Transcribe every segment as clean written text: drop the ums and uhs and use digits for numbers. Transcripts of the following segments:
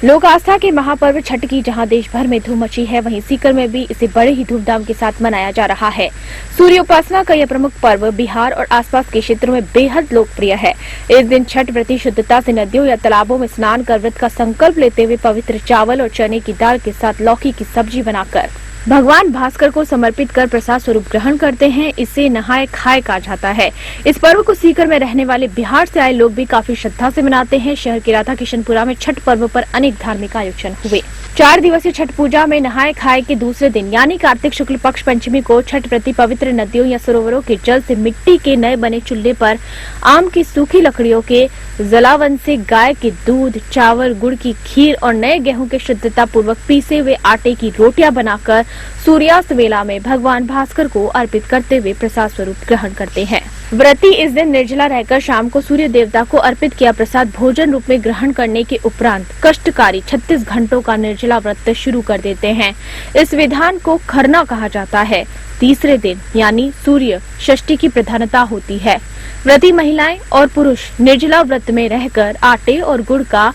लोक आस्था के महापर्व छठ की जहां देश भर में धूम मची है, वहीं सीकर में भी इसे बड़े ही धूमधाम के साथ मनाया जा रहा है। सूर्य उपासना का यह प्रमुख पर्व बिहार और आसपास के क्षेत्रों में बेहद लोकप्रिय है। इस दिन छठ व्रती शुद्धता से नदियों या तालाबों में स्नान कर व्रत का संकल्प लेते हुए पवित्र चावल और चने की दाल के साथ लौकी की सब्जी बनाकर भगवान भास्कर को समर्पित कर प्रसाद स्वरूप ग्रहण करते हैं। इसे नहाए खाए कहा जाता है। इस पर्व को सीकर में रहने वाले बिहार से आए लोग भी काफी श्रद्धा से मनाते हैं। शहर के राधा किशनपुरा में छठ पर्व पर अनेक धार्मिक आयोजन हुए। 4 दिवसीय छठ पूजा में नहाए खाए के दूसरे दिन यानी कार्तिक शुक्ल पक्ष पंचमी को छठ व्रती पवित्र नदियों या सरोवरों के जल से मिट्टी के नए बने चूल्हे पर आम की सूखी लकड़ियों के जलावन से गाय के दूध, चावल, गुड़ की खीर और नए गेहूं के शुद्धता पूर्वक पीसे हुए आटे की रोटियां बनाकर सूर्यास्त वेला में भगवान भास्कर को अर्पित करते हुए प्रसाद स्वरूप ग्रहण करते हैं। व्रती इस दिन निर्जला रहकर शाम को सूर्य देवता को अर्पित किया प्रसाद भोजन रूप में ग्रहण करने के उपरांत कष्टकारी 36 घंटों का निर्जला व्रत शुरू कर देते हैं। इस विधान को खरना कहा जाता है। तीसरे दिन यानी सूर्य षष्ठी की प्रधानता होती है। व्रती महिलाएं और पुरुष निर्जला व्रत में रहकर आटे और गुड़ का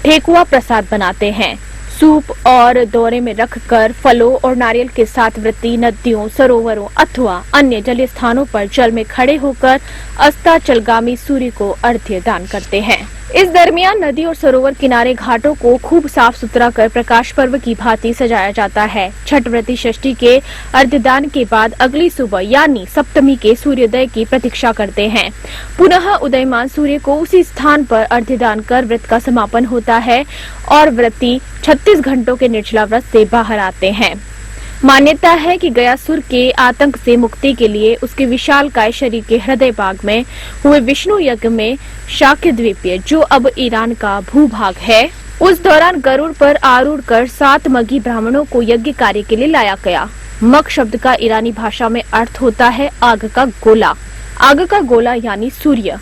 ठेकुआ प्रसाद बनाते हैं। सूप और दौरे में रखकर फलों और नारियल के साथ व्रती नदियों, सरोवरों अथवा अन्य जलीय स्थानों पर जल में खड़े होकर अस्ताचलगामी सूर्य को अर्घ्य दान करते हैं। इस दरमियान नदी और सरोवर किनारे घाटों को खूब साफ सुथरा कर प्रकाश पर्व की भांति सजाया जाता है। छठ व्रती षष्ठी के अर्घ्यदान के बाद अगली सुबह यानी सप्तमी के सूर्योदय की प्रतीक्षा करते हैं। पुनः उदयमान सूर्य को उसी स्थान पर अर्घ्यदान कर व्रत का समापन होता है और व्रती 36 घंटों के निर्जला व्रत से बाहर आते हैं। मान्यता है कि गयासुर के आतंक से मुक्ति के लिए उसके विशालकाय शरीर के हृदय भाग में हुए विष्णु यज्ञ में शाक्य द्वीपीय, जो अब ईरान का भूभाग है, उस दौरान गरुड़ पर आरूढ़ कर 7 मगी ब्राह्मणों को यज्ञ कार्य के लिए लाया गया। मग शब्द का ईरानी भाषा में अर्थ होता है आग का गोला। आग का गोला यानी सूर्य।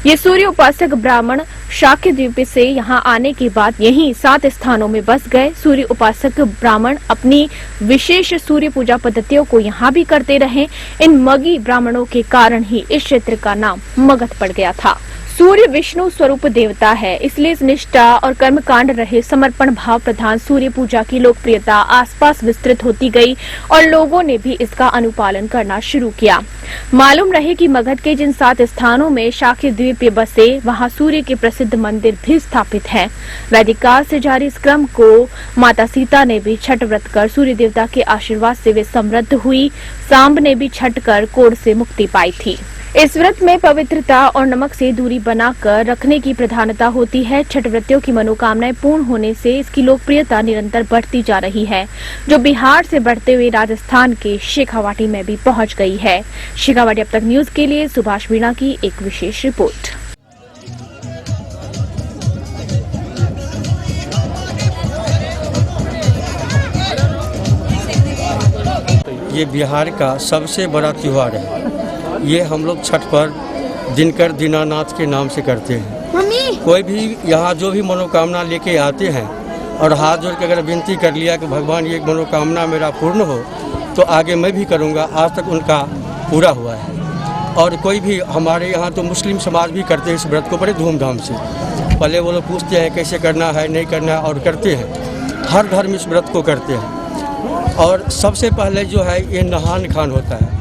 ये सूर्य उपासक ब्राह्मण शाक्य द्वीप से यहाँ आने के बाद यहीं 7 स्थानों में बस गए। सूर्य उपासक ब्राह्मण अपनी विशेष सूर्य पूजा पद्धतियों को यहाँ भी करते रहे। इन मगी ब्राह्मणों के कारण ही इस क्षेत्र का नाम मगध पड़ गया था। सूर्य विष्णु स्वरूप देवता है, इसलिए निष्ठा और कर्मकांड रहे समर्पण भाव प्रधान सूर्य पूजा की लोकप्रियता आसपास विस्तृत होती गई और लोगों ने भी इसका अनुपालन करना शुरू किया। मालूम रहे कि मगध के जिन 7 स्थानों में शाक्य द्वीप बसे, वहां सूर्य के प्रसिद्ध मंदिर भी स्थापित है। वैदिक काल से जारी इस क्रम को माता सीता ने भी छठ व्रत कर सूर्य देवता के आशीर्वाद से वे समृद्ध हुई। सांब ने भी छठ कर कोढ़ से मुक्ति पाई थी। इस व्रत में पवित्रता और नमक से दूरी बनाकर रखने की प्रधानता होती है। छठ व्रतियों की मनोकामनाएं पूर्ण होने से इसकी लोकप्रियता निरंतर बढ़ती जा रही है, जो बिहार से बढ़ते हुए राजस्थान के शेखावाटी में भी पहुंच गई है। शेखावाटी अब तक न्यूज के लिए सुभाष वीणा की एक विशेष रिपोर्ट। ये बिहार का सबसे बड़ा त्योहार है। ये हम लोग छठ पर दिनकर दीनानाथ के नाम से करते हैं। कोई भी यहाँ जो भी मनोकामना लेके आते हैं और हाथ जोड़ के अगर विनती कर लिया कि भगवान ये मनोकामना मेरा पूर्ण हो तो आगे मैं भी करूँगा, आज तक उनका पूरा हुआ है। और कोई भी हमारे यहाँ तो मुस्लिम समाज भी करते हैं इस व्रत को बड़े धूमधाम से। पहले वो लोग पूछते हैं कैसे करना है, नहीं करना है, और करते हैं। हर धर्म इस व्रत को करते हैं। और सबसे पहले जो है ये नहान खान होता है।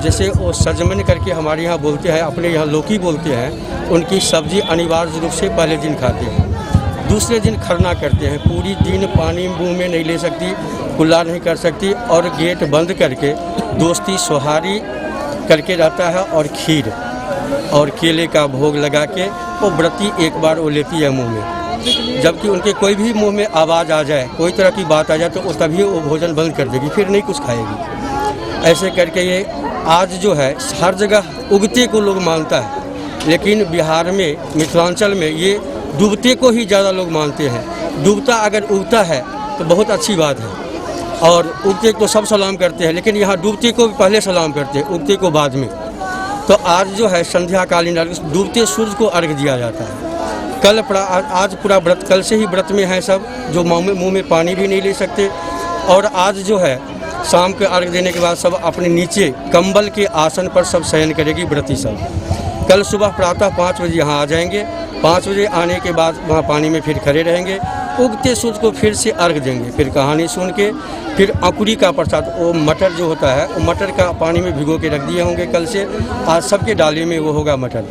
जैसे वो सजमन करके हमारे यहाँ बोलते हैं, अपने यहाँ लौकी बोलते हैं, उनकी सब्जी अनिवार्य रूप से पहले दिन खाते हैं। दूसरे दिन खरना करते हैं। पूरी दिन पानी मुंह में नहीं ले सकती, कुल्ला नहीं कर सकती और गेट बंद करके दोस्ती सोहारी करके रहता है और खीर और केले का भोग लगा के वो व्रती एक बार वो लेती है मुँह में। जबकि उनके कोई भी मुँह में आवाज़ आ जाए, कोई तरह की बात आ जाए तो वो तभी वो भोजन बंद कर देगी, फिर नहीं कुछ खाएगी। ऐसे करके ये आज जो है हर जगह उगते को लोग मानता है, लेकिन बिहार में मिथिलांचल में ये डूबते को ही ज़्यादा लोग मानते हैं। डूबता अगर उगता है तो बहुत अच्छी बात है और उगते को सब सलाम करते हैं, लेकिन यहाँ डूबते को पहले सलाम करते हैं, उगते को बाद में। तो आज जो है संध्याकालीन डूबते सूर्य को अर्घ दिया जाता है। आज पूरा व्रत, कल से ही व्रत में है सब, जो मुँह में पानी भी नहीं ले सकते। और आज जो है शाम के अर्घ देने के बाद सब अपने नीचे कंबल के आसन पर सब शयन करेगी व्रती सब। कल सुबह प्रातः 5 बजे यहाँ आ जाएंगे। 5 बजे आने के बाद वहाँ पानी में फिर खड़े रहेंगे उगते सूरज को फिर से अर्घ देंगे। फिर कहानी सुन के फिर अंकुरी का प्रसाद, वो मटर जो होता है वो मटर का पानी में भिगो के रख दिए होंगे कल से, आज सबके डाली में वो होगा मटर,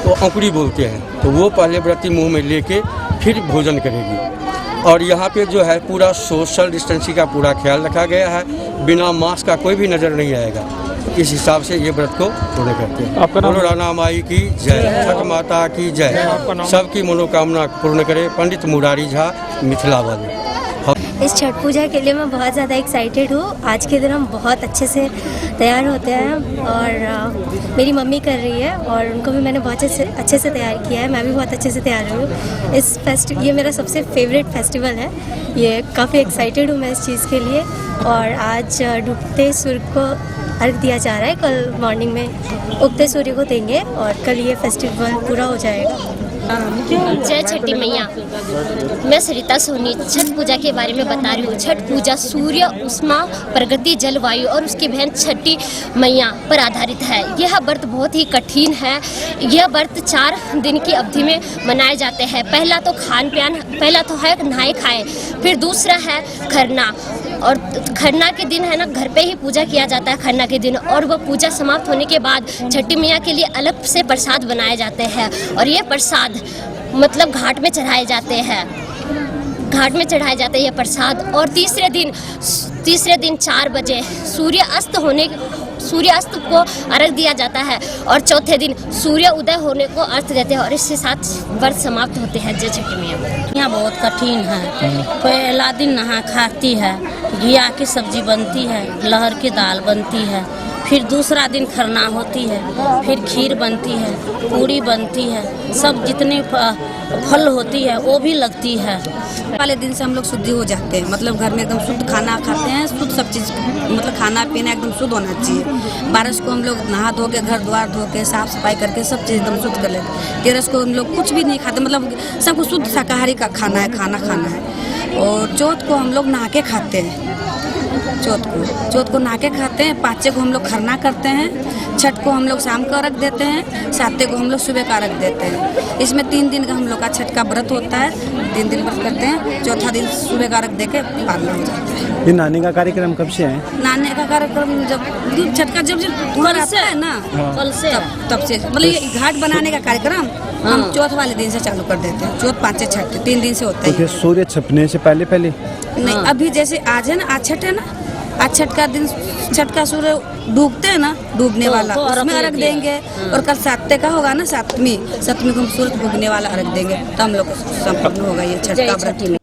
वो अंकुरी बोलते हैं। तो वो पहले व्रती मुंह में लेके फिर भोजन करेगी। और यहाँ पे जो है पूरा सोशल डिस्टेंसिंग का पूरा ख्याल रखा गया है, बिना मास्क का कोई भी नज़र नहीं आएगा। इस हिसाब से ये व्रत को पूर्ण करते हैं। आपका नाम? बोलो राना माई की जय, छठ माता की जय, सबकी मनोकामना पूर्ण करे। पंडित मुरारी झा, मिथिला वाले। इस छठ पूजा के लिए मैं बहुत ज़्यादा एक्साइटेड हूँ। आज के दिन हम बहुत अच्छे से तैयार होते हैं और मेरी मम्मी कर रही है और उनको भी मैंने बहुत अच्छे से तैयार किया है। मैं भी बहुत अच्छे से तैयार हूँ। ये मेरा सबसे फेवरेट फेस्टिवल है। ये काफ़ी एक्साइटेड हूँ मैं इस चीज़ के लिए। और आज डूबते सूर्य को अर्घ दिया जा रहा है, कल मॉर्निंग में उगते सूर्य को देंगे और कल ये फेस्टिवल पूरा हो जाएगा। जय छठी मैया। मैं सरिता सोनी छठ पूजा के बारे में बता रही हूँ। छठ पूजा सूर्य, उष्मा, प्रगति, जलवायु और उसकी बहन छठी मैया पर आधारित है। यह व्रत बहुत ही कठिन है। यह व्रत 4 दिन की अवधि में मनाए जाते हैं। पहला तो है नहाए खाए, फिर दूसरा है खरना, और खरना के दिन है ना घर पे ही पूजा किया जाता है खरना के दिन। और वह पूजा समाप्त होने के बाद छठी मैया के लिए अलग से प्रसाद बनाए जाते हैं और ये प्रसाद मतलब घाट में चढ़ाए जाते हैं। ये प्रसाद। और तीसरे दिन 4 बजे सूर्यास्त को अर्घ दिया जाता है और चौथे दिन सूर्य उदय होने को अर्घ देते हैं और इसके साथ व्रत समाप्त होते हैं। जय छठी मैया। यहाँ बहुत कठिन है। पहला दिन नहा खाती है, घिया की सब्जी बनती है, लहर की दाल बनती है, फिर दूसरा दिन खरना होती है, फिर खीर बनती है, पूड़ी बनती है, सब जितने फल होती है वो भी लगती है। वाले दिन से हम लोग शुद्धि हो जाते हैं, मतलब घर में एकदम शुद्ध खाना खाते हैं, शुद्ध सब चीज़, मतलब खाना पीना एकदम शुद्ध होना चाहिए। 12 को हम लोग नहा धो के घर द्वार धो के साफ सफाई करके सब चीज़ एकदम शुद्ध कर लेते हैं। 13 को हम लोग कुछ भी नहीं खाते, मतलब सब कुछ शुद्ध शाकाहारी का खाना खाना है। और चौथ को हम लोग नहा के खाते हैं। चौथ को नहा के खाते हैं। 5 को हम लोग खरना करते हैं। छठ को हम लोग शाम का अर्घ देते हैं। 7 को हम लोग सुबह का अर्घ देते हैं। इसमें 3 दिन का हम लोग का छठ का व्रत होता है। 3 दिन व्रत करते हैं। चौथा दिन सुबह का अर्घ दे के पार हो जाता है। ये नहाने का कार्यक्रम कब से है? नहाने का कार्यक्रम जब छठ का जब धुआं आता है ना, कल से तब से, मतलब ये घाट बनाने का कार्यक्रम हम चौथ वाले दिन से चालू कर देते हैं। चौथ, 5, 6, 3 दिन से होता है। सूर्य छिपने से पहले नहीं, अभी जैसे आज है ना, आज छठ है ना, आज छठ का दिन, छठ का सूर्य डूबते हैं ना, डूबने वाला उसमें अर्घ देंगे। और कल 7 का होगा ना, 7वीं को हम सूरज डूबने वाला अर्घ देंगे, तो हम लोग संपन्न होगा ये छठ का व्रत।